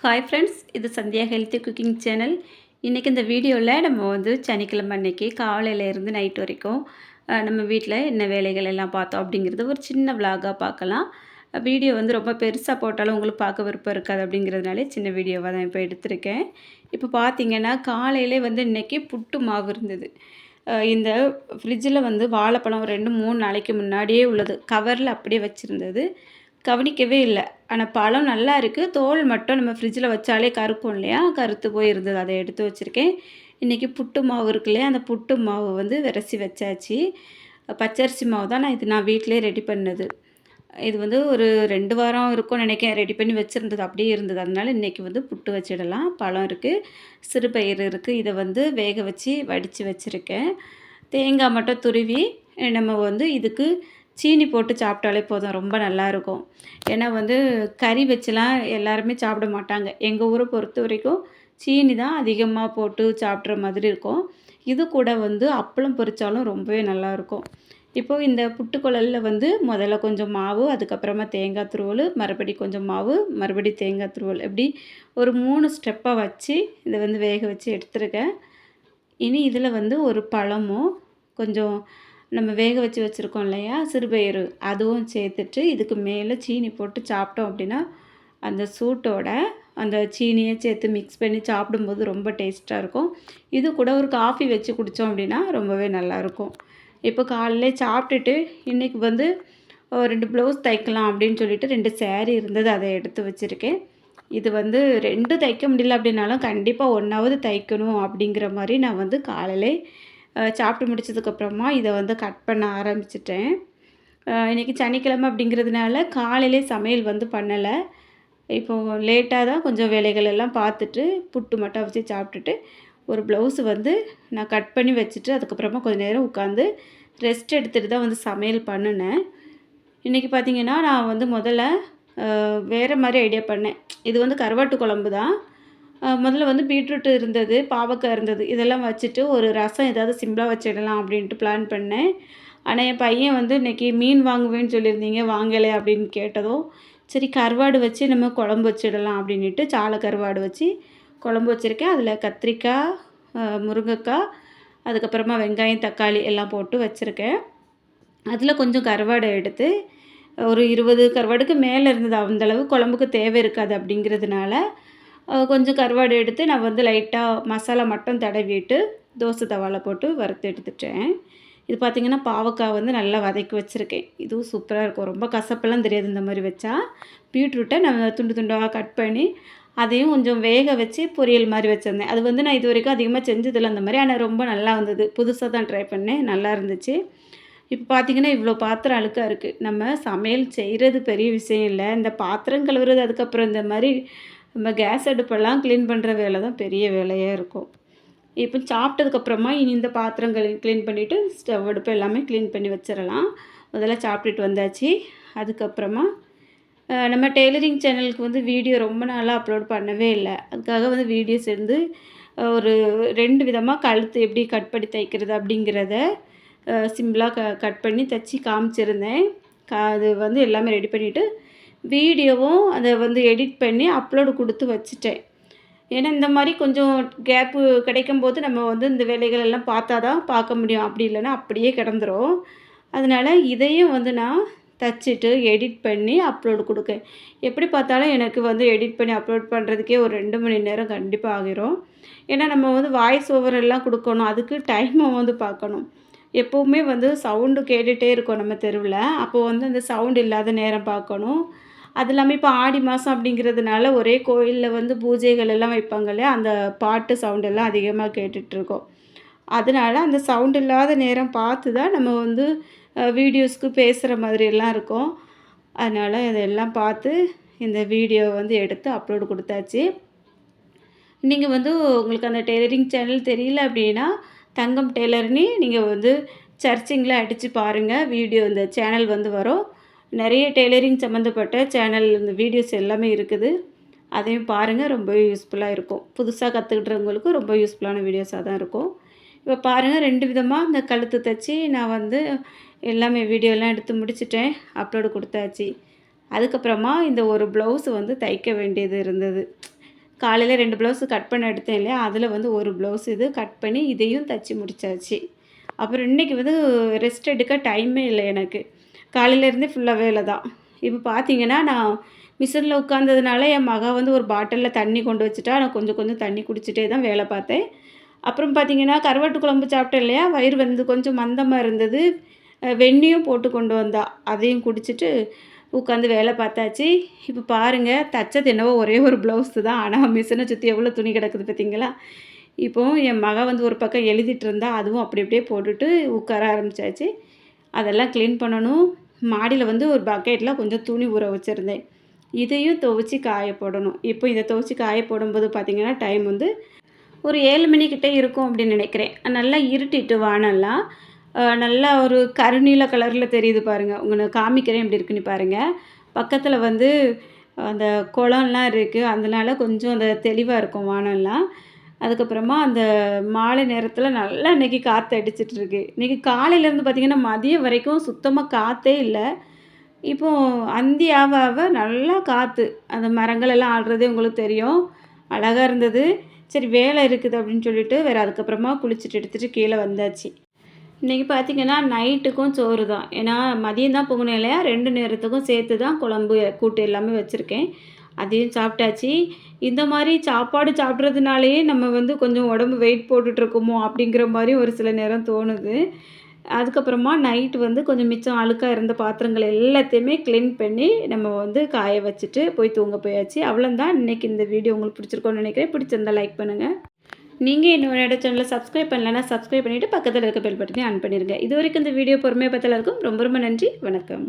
Hi friends, இது Sandhya healthy cooking channel. இன்றைக்கி இந்த வீடியோவில் நம்ம சனிக்கிழமை அன்னைக்கு காலையிலேருந்து நைட் வரைக்கும் நம்ம வீட்டில் என்ன வேலைகள் எல்லாம் பார்த்தோம் அப்படிங்கிறது ஒரு சின்ன விலாகாக பார்க்கலாம். வீடியோ ரொம்ப பெருசாக போட்டாலும் உங்களுக்கு பார்க்க விருப்பம் இருக்காது அப்படிங்கிறதுனாலே சின்ன வீடியோவாக தான் இப்போ எடுத்திருக்கேன். இப்போ பார்த்தீங்கன்னா காலையிலே இன்றைக்கி புட்டு மாவு இருந்தது. இந்த ஃப்ரிட்ஜில் வாழைப்பழம் 2-3 நாளைக்கு முன்னாடியே உள்ளது, கவரில் அப்படியே வச்சுருந்தது. கவனிக்கவே இல்லை. ஆனால் பழம் நல்லா இருக்குது, தோல் மட்டும் நம்ம ஃப்ரிட்ஜில் வச்சாலே கருக்கும் இல்லையா, கருத்து போய் இருந்தது. அதை எடுத்து வச்சுருக்கேன். இன்றைக்கி புட்டு மாவு இருக்கு இல்லையா, அந்த புட்டு மாவு விரசி வச்சாச்சு. பச்சரிசி மாவு தான் நான் வீட்டிலே ரெடி பண்ணது. இது ஒரு 2 வாரம் இருக்கும்னு நினைக்கிறேன். ரெடி பண்ணி வச்சுருந்தது அப்படியே இருந்தது. அதனால் இன்றைக்கி புட்டு வச்சிடலாம். பழம் இருக்குது, சிறுபயிறு இருக்குது. இதை வேக வச்சு வடித்து வச்சுருக்கேன். தேங்காய் மட்டும் துருவி நம்ம இதுக்கு சீனி போட்டு சாப்பிட்டாலே போதும், ரொம்ப நல்லாயிருக்கும். ஏன்னா கறி வச்சுலாம் எல்லாருமே சாப்பிட மாட்டாங்க. எங்கள் ஊரை பொறுத்த வரைக்கும் சீனி தான் அதிகமாக போட்டு சாப்பிட்ற மாதிரி இருக்கும். இது கூட அப்பளம் பொரித்தாலும் ரொம்பவே நல்லாயிருக்கும். இப்போது இந்த புட்டுக்குழலில் முதல்ல கொஞ்சம் மாவு, அதுக்கப்புறமா தேங்காய் துருவல், மறுபடி கொஞ்சம் மாவு, மறுபடி தேங்காய் துருவல், இப்படி ஒரு 3 ஸ்டெப்பாக வச்சு இதை வேக வச்சு எடுத்துருக்கேன். இனி இதில் ஒரு பழமும் கொஞ்சம் நம்ம வேக வச்சு வச்சுருக்கோம் இல்லையா சிறுபயிறு, அதுவும் சேர்த்துட்டு இதுக்கு மேலே சீனி போட்டு சாப்பிட்டோம் அப்படின்னா அந்த சூட்டோட அந்த சீனியை சேர்த்து மிக்ஸ் பண்ணி சாப்பிடும்போது ரொம்ப டேஸ்ட்டாக இருக்கும். இது கூட ஒரு காஃபி வச்சு குடித்தோம் அப்படின்னா ரொம்பவே நல்லாயிருக்கும். இப்போ காலையிலே சாப்பிட்டுட்டு இன்றைக்கி 2 ப்ளவுஸ் தைக்கலாம் அப்படின்னு சொல்லிட்டு 2 சேரீ இருந்தது, அதை எடுத்து வச்சுருக்கேன். இது 2 தைக்க முடியல அப்படின்னாலும் கண்டிப்பாக 1ஆவது தைக்கணும் அப்படிங்கிற மாதிரி நான் காலையிலே சாப்பிட்டு முடிச்சதுக்கப்புறமா இதை கட் பண்ண ஆரம்பிச்சிட்டேன். இன்றைக்கி சனிக்கிழமை அப்படிங்கிறதுனால காலையிலே சமையல் பண்ணலை. இப்போது லேட்டாக தான் கொஞ்சம் வேலைகள் எல்லாம் பார்த்துட்டு புட்டு மட்டும் வச்சு சாப்பிட்டுட்டு ஒரு ப்ளவுஸு நான் கட் பண்ணி வச்சுட்டு அதுக்கப்புறமா கொஞ்சம் நேரம் உட்காந்து ரெஸ்ட் எடுத்துகிட்டு தான் சமையல் பண்ணினேன். இன்றைக்கி பார்த்திங்கன்னா நான் முதல்ல வேறு மாதிரி ஐடியா பண்ணேன். இது கருவாட்டு குழம்பு தான். முதல்ல பீட்ரூட் இருந்தது, பாவக்காய் இருந்தது, இதெல்லாம் வச்சுட்டு ஒரு ரசம் ஏதாவது சிம்பிளாக வச்சிடலாம் அப்படின்ட்டு பிளான் பண்ணேன். ஆனால் என் பையன் இன்றைக்கி மீன் வாங்குவேன்னு சொல்லியிருந்தீங்க, வாங்கலை அப்படின்னு கேட்டதும் சரி கருவாடு வச்சு நம்ம குழம்பு வச்சிடலாம் அப்படின்ட்டு சாலை கருவாடு வச்சு குழம்பு வச்சுருக்கேன். அதில் கத்திரிக்காய், முருங்கைக்காய், அதுக்கப்புறமா வெங்காயம், தக்காளி எல்லாம் போட்டு வச்சுருக்கேன். அதில் கொஞ்சம் கருவாடை எடுத்து ஒரு 20 கருவாடுக்கு மேலே இருந்தது. அந்தளவு குழம்புக்கு தேவை இருக்காது அப்படிங்கிறதுனால கொஞ்சம் கருவாடு எடுத்து நான் லைட்டாக மசாலா மட்டும் தடவிட்டு தோசை தவாவில் போட்டு வறுத்து எடுத்துட்டேன். இது பார்த்திங்கன்னா பாவக்காய் நல்லா வதக்கி வச்சுருக்கேன். இதுவும் சூப்பராக இருக்கும், ரொம்ப கசப்பெல்லாம் தெரியாது இந்த மாதிரி வச்சா. பீட்ரூட்டை நம்ம துண்டு துண்டாக கட் பண்ணி அதையும் கொஞ்சம் வேக வச்சு பொரியல் மாதிரி வச்சுருந்தேன். அது நான் இது வரைக்கும் அதிகமாக செஞ்சதில்லை அந்த மாதிரி, ஆனால் ரொம்ப நல்லா வந்தது. புதுசாக தான் ட்ரை பண்ணேன், நல்லா இருந்துச்சு. இப்போ பார்த்திங்கன்னா இவ்வளோ பாத்திரம் அழுக்காக இருக்குது. நம்ம சமையல் செய்கிறது பெரிய விஷயம் இல்லை, இந்த பாத்திரம் கழுவுறது, அதுக்கப்புறம் இந்த மாதிரி நம்ம கேஸ் அடுப்பெல்லாம் க்ளீன் பண்ணுற வேலை தான் பெரிய வேலையாக இருக்கும். இப்போ சாப்பிட்டதுக்கப்புறமா இனி இந்த பாத்திரங்கள் க்ளீன் பண்ணிவிட்டு ஸ்டவ் அடுப்பு எல்லாமே க்ளீன் பண்ணி வச்சிடலாம். முதல்ல சாப்பிட்டுட்டு வந்தாச்சு. அதுக்கப்புறமா நம்ம டெய்லரிங் சேனலுக்கு வீடியோ ரொம்ப நாளாக அப்லோட் பண்ணவே இல்லை. அதுக்காக வீடியோஸ் ஒரு 2 விதமாக கழுத்து எப்படி கட் பண்ணி தைக்கிறது அப்படிங்கிறத சிம்பிளாக கட் பண்ணி தைச்சி காமிச்சிருந்தேன். அது எல்லாமே ரெடி பண்ணிவிட்டு வீடியோவும் அதை எடிட் பண்ணி அப்லோடு கொடுத்து வச்சுட்டேன். ஏன்னா இந்த மாதிரி கொஞ்சம் கேப்பு கிடைக்கும்போது நம்ம இந்த வேலைகள் எல்லாம் பார்த்தா தான் பார்க்க முடியும், அப்படி இல்லைன்னா அப்படியே கிடந்துரும். அதனால் இதையும் நான் தச்சுட்டு எடிட் பண்ணி அப்லோடு கொடுக்கேன். எப்படி பார்த்தாலும் எனக்கு எடிட் பண்ணி அப்லோட் பண்ணுறதுக்கே ஒரு 2 மணி நேரம் கண்டிப்பாக ஆகிரும். ஏன்னா நம்ம வாய்ஸ் ஓவர் எல்லாம் கொடுக்கணும், அதுக்கு டைமை பார்க்கணும். எப்போவுமே சவுண்டு கேட்டுகிட்டே இருக்கும் நம்ம தெருவில். அப்போது அந்த சவுண்டு இல்லாத நேரம் பார்க்கணும். அது இல்லாமல் இப்போ ஆடி மாதம் அப்படிங்கிறதுனால ஒரே கோயிலில் பூஜைகள் எல்லாம் வைப்பாங்க இல்லையா, அந்த பாட்டு சவுண்ட் எல்லாம் அதிகமாக கேட்டுட்ருக்கோம். அதனால் அந்த சவுண்ட் இல்லாத நேரம் பார்த்து தான் நம்ம வீடியோஸ்க்கு பேசுகிற மாதிரியெல்லாம் இருக்கும். அதனால் இதெல்லாம் பார்த்து இந்த வீடியோ எடுத்து அப்லோடு கொடுத்தாச்சு. நீங்கள் உங்களுக்கு அந்த டெய்லரிங் சேனல் தெரியல அப்படின்னா தங்கம் டெய்லர்னு நீங்கள் சர்ச்சிங்கில் அடித்து பாருங்கள், வீடியோ இந்த சேனல் வரும். நிறைய டெய்லரிங் சம்மந்தப்பட்ட சேனல் இந்த வீடியோஸ் எல்லாமே இருக்குது, அதையும் பாருங்கள், ரொம்பவே யூஸ்ஃபுல்லாக இருக்கும். புதுசாக கற்றுக்கிட்றவங்களுக்கும் ரொம்ப யூஸ்ஃபுல்லான வீடியோஸாக தான் இருக்கும். இப்போ பாருங்கள் 2 விதமாக இந்த கழுத்து தைச்சி நான் எல்லாமே வீடியோலாம் எடுத்து முடிச்சிட்டேன், அப்லோடு கொடுத்தாச்சு. அதுக்கப்புறமா இந்த ஒரு ப்ளவுஸு தைக்க வேண்டியது இருந்தது. காலையில 2 ப்ளவுஸு கட் பண்ண எடுத்தேன் இல்லையா, அதில வந்து ஒரு ப்ளவுஸ் இது கட் பண்ணி இதையும் தச்சு முடிச்சாச்சு. அப்புறம் இன்னைக்கு வந்து ரெஸ்ட் எடுக்க டைமே இல்ல எனக்கு. காலையிலேருந்தே ஃபுல்லா வேலை தான். இப்போ பார்த்தீங்கன்னா, நான் மிஷினில உட்காந்ததுனால என் மக வந்து ஒரு பாட்டில்ல தண்ணி கொண்டு வச்சுட்டா. நான் கொஞ்சம் கொஞ்சம் தண்ணி குடிச்சிட்டே தான் வேலை பார்த்தேன். அப்புறம் பார்த்தீங்கன்னா, கருவாட்டு குழம்பு சாப்பிட்டேன் இல்லையா, வயிறு வந்து கொஞ்சம் மந்தமா இருந்தது. வெந்நியும் போட்டு கொண்டு வந்தா. அதையும் குடிச்சிட்டு உட்காந்து வேலை பார்த்தாச்சு. இப்போ பாருங்க, தச்சது என்னவோ ஒரே ஒரு ப்ளவுஸு தான். ஆனா மிஷின சுத்தி எவ்வளோ துணி கிடக்குது பார்த்தீங்களா? இப்போ என் மக வந்து ஒரு பக்கம் எழுதிட்டு இருந்தா. அதுவும் அப்படி அப்படியே போட்டுட்டு உட்கார ஆரம்பிச்சாச்சு. அதெல்லாம் க்ளீன் பண்ணணும். மாடியில வந்து ஒரு பக்கெட்ல கொஞ்சம் துணி ஊற வச்சிருந்தேன். இதையும் துவச்சு காய போடணும். இப்போ இத துவச்சு காய போடும்போது பார்த்தீங்கன்னா, டைம் வந்து ஒரு 7 மணிக்கிட்ட இருக்கும் அப்படின்னு நினைக்கிறேன். நல்லா இருட்டிட்டு வானம்லாம். நல்லா ஒரு கருநீல கலர்ல தெரியுது பாருங்க. உங்களுக்கு காமிக்கிறேன் எப்படி இருக்குன்னு பாருங்க. பக்கத்தில வந்து அந்த குளம்லாம் இருக்கு. அதனால கொஞ்சம் அந்த தெளிவா இருக்கும் வானம்லாம். அதுக்கப்புறமா அந்த மாலை நேரத்தில நல்லா இன்னைக்கு காத்து அடிச்சிட்டு இருக்கு. இன்னைக்கு காலையிலேருந்து பார்த்தீங்கன்னா, மதியம் வரைக்கும் சுத்தமா காத்தே இல்ல. இப்போ அந்தி ஆவ ஆவ நல்லா காத்து. அந்த மரங்கள் எல்லாம் ஆடுறதே உங்களுக்கு தெரியும். அழகா இருந்தது. சரி வேலை இருக்குது அப்படின்னு சொல்லிட்டு, வேற அதுக்கப்புறமா குளிச்சுட்டு எடுத்துட்டு கீழ வந்தாச்சு. இன்னைக்கு பார்த்தீங்கன்னா, நைட்டுக்கும் சோறு தான். ஏன்னா மதியம் தான் போகணும் இல்லையா? 2 நேரத்துக்கும் சேர்த்து தான் குழம்பு, கூட்டு எல்லாமே வச்சுருக்கேன். அதையும் சாப்பிட்டாச்சு. இந்த மாரி சாப்பாடு சாப்பிட்றதுனாலேயே நம்ம வந்து கொஞ்சம் உடம்பு வெயிட் போட்டுட்ருக்கோமோ! அப்படிங்கிற மாரி ஒரு சில நேரம் தோணுது. அதுக்கப்புறமா நைட்டு வந்து கொஞ்சம் மிச்சம் அழுக்கா இருந்த பாத்திரங்கள் எல்லாத்தையுமே கிளீன் பண்ணி, நம்ம வந்து காய வச்சுட்டு போய் தூங்க போயாச்சு. அவ்வளோதான் இன்னைக்கு இந்த வீடியோ உங்களுக்கு பிடிச்சிருக்கும்னு நினைக்கிறேன். பிடிச்சிருந்தா லைக் பண்ணுங்க. நீங்க என்னோட சேனல சப்ஸ்கிரைப் பண்ணலன்னா, சப்ஸ்கிரைப் பண்ணிட்டு பக்கத்துல இருக்க பெல் பட்டனையும் ஆன் பண்ணிருங்க. இதுவரைக்கும் இந்த வீடியோ பொறுமையா பார்த்ததற்கு ரொம்ப ரொம்ப நன்றி. வணக்கம்.